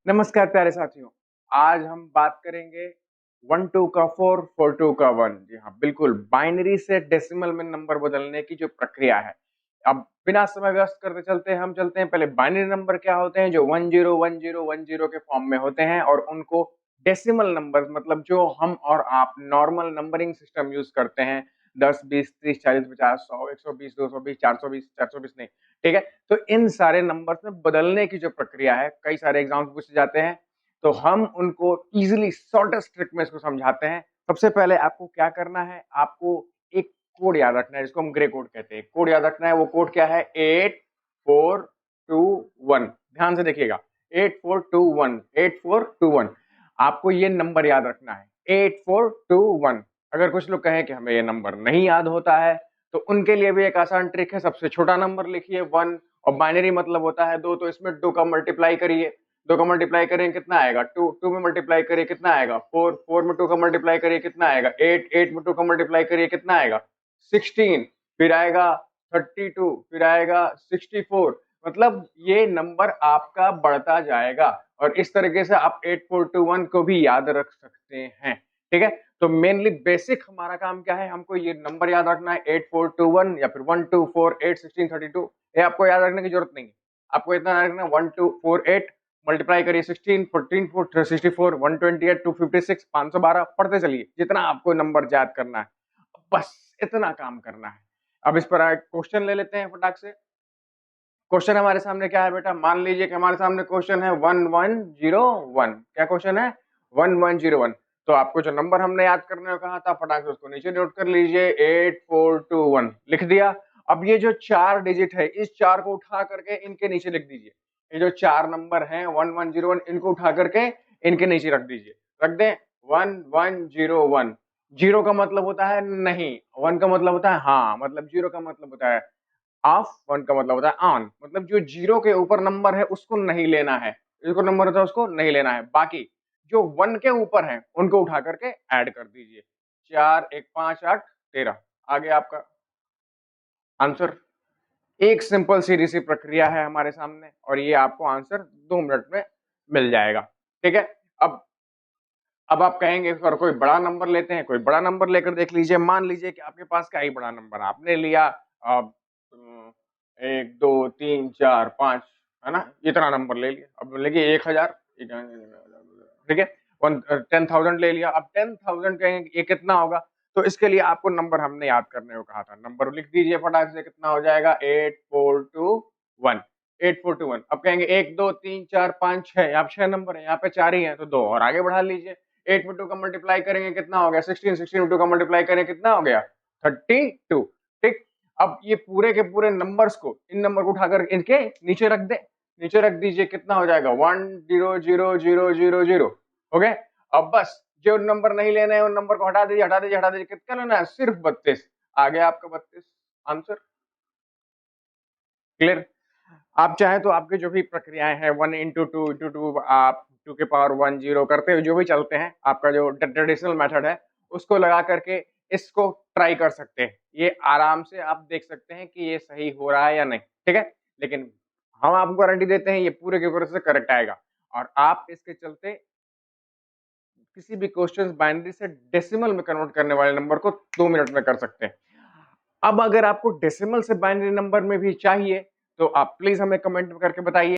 नमस्कार प्यारे साथियों। आज हम बात करेंगे 1 2 का 4 4 2 का 1। जी हाँ, बिल्कुल बाइनरी से डेसिमल में नंबर बदलने की जो प्रक्रिया है। अब बिना समय व्यस्त करते चलते हैं पहले बाइनरी नंबर क्या होते हैं जो 101010 के फॉर्म में होते हैं और उनको डेसिमल नंबर मतलब जो हम और आप नॉर्मल नंबरिंग सिस्टम यूज करते हैं 10 20 30 40 50 100 120 220 420 420 नहीं, ठीक है। तो इन सारे नंबर्स में बदलने की जो प्रक्रिया है, कई सारे एग्जाम्स पूछे जाते हैं, तो हम उनको इजीली शॉर्टेस्ट ट्रिक में इसको समझाते हैं। सबसे पहले आपको क्या करना है, आपको एक कोड याद रखना है जिसको हम ग्रे कोड कहते हैं। कोड याद रखना है, वो कोड क्या है 8421। ध्यान से देखिएगा 8421 8421। आपको ये नंबर याद रखना है 8421। अगर कुछ लोग कहें कि हमें ये नंबर नहीं याद होता है तो उनके लिए भी एक आसान ट्रिक है। सबसे छोटा नंबर लिखिए 1 और बाइनरी मतलब होता है 2, तो इसमें 2 का मल्टीप्लाई करिए। 2 का मल्टीप्लाई करें कितना आएगा 2, 2 में मल्टीप्लाई करिए कितना आएगा 4, 4 में 2 का मल्टीप्लाई करिए कितना आएगा 8, 8 में 2 का मल्टीप्लाई करिए कितना आएगा 16, फिर आएगा 32, फिर आएगा 64। मतलब ये नंबर आपका बढ़ता जाएगा और इस तरीके से आप 8421 को भी याद रख सकते हैं, ठीक है। तो मेनली बेसिक हमारा काम क्या है, हमको ये नंबर याद रखना है 8421 या फिर 1 2 4 8 16 32। ये आपको याद रखने की जरूरत नहीं है, आपको इतना याद रखना 1 2 4 8 मल्टीप्लाई करिए 16 14 4 64 128 256 512 पढ़ते चलिए जितना आपको नंबर याद करना है, बस इतना काम करना है। अब इस पर क्वेश्चन ले लेते हैं फटाक से। क्वेश्चन हमारे सामने क्या है बेटा, मान लीजिए कि हमारे सामने क्वेश्चन है 1101। क्या क्वेश्चन है 1101। तो आपको जो नंबर हमने याद करने को कहा था फटाक से उसको नीचे नोट कर लीजिए 8421 लिख दिया। अब ये जो 4 डिजिट है इस 4 को उठा करके इनके नीचे लिख दीजिए। ये जो 4 नंबर हैं 1101 इनको उठा करके इनके नीचे रख दीजिए। रख दें 1101। जीरो का मतलब होता है नहीं, 1 का मतलब होता है हाँ, मतलब जीरो का मतलब होता है ऑफ, 1 का मतलब होता है ऑन। मतलब जो जीरो के ऊपर नंबर है उसको नहीं लेना है, जो नंबर होता है उसको नहीं लेना है। बाकी जो 1 के ऊपर है उनको उठा करके ऐड कर दीजिए। 4 1 5 8 13 आ गया आपका आंसर। एक सिंपल सी प्रक्रिया है हमारे सामने और ये आपको आंसर 2 मिनट में मिल जाएगा, ठीक है। अब आप कहेंगे सर कोई बड़ा नंबर लेते हैं, कोई बड़ा नंबर लेकर देख लीजिए। मान लीजिए कि आपके पास क्या ही बड़ा नंबर है, आपने लिया 1 2 3 4 5, है ना, इतना नंबर ले लिया। अब लेंगे 1000, ठीक है, 10,000 ले लिया। अब 10,000 कहेंगे ये कितना होगा, तो इसके लिए आपको नंबर हमने याद करने को कहा था। नंबर लिख दीजिए फटाक से, कितना हो जाएगा 8421। 8421। अब कहेंगे 1 2 3 4 5 6, यहाँ पे 6 नंबर है, यहाँ पे 4 ही है तो 2 और आगे बढ़ा लीजिए। 8 में 2 का मल्टीप्लाई करेंगे कितना हो गया 16, 16 में 2 का मल्टीप्लाई करें कितना हो गया 32, ठीक। अब ये पूरे के पूरे नंबर्स को, इन नंबर को उठाकर इनके नीचे रख दे, नीचे रख दीजिए। कितना हो जाएगा 100000। हो गए। अब बस जो नंबर नहीं लेने हैं उन नंबर को हटा दीजिए, हटा दीजिए, हटा दीजिए। कितना लेना है सिर्फ 32। आ गया आपका 32 आंसर। क्लियर। आप चाहे तो आपकी जो भी प्रक्रियाएं हैं 1 इंटू 2 आप 2 के पावर 1 0 करते हुए जो भी चलते हैं, आपका जो ट्रेडिशनल मेथड है उसको लगा करके इसको ट्राई कर सकते हैं। ये आराम से आप देख सकते हैं कि ये सही हो रहा है या नहीं, ठीक है। लेकिन हम आपको गारंटी देते हैं ये पूरे के पूरे से करेक्ट आएगा और आप इसके चलते किसी भी क्वेश्चन बाइनरी से डेसिमल में कन्वर्ट करने वाले नंबर को 2 मिनट में कर सकते हैं। अब अगर आपको डेसिमल से बाइनरी नंबर में भी चाहिए तो आप प्लीज हमें कमेंट करके बताइए।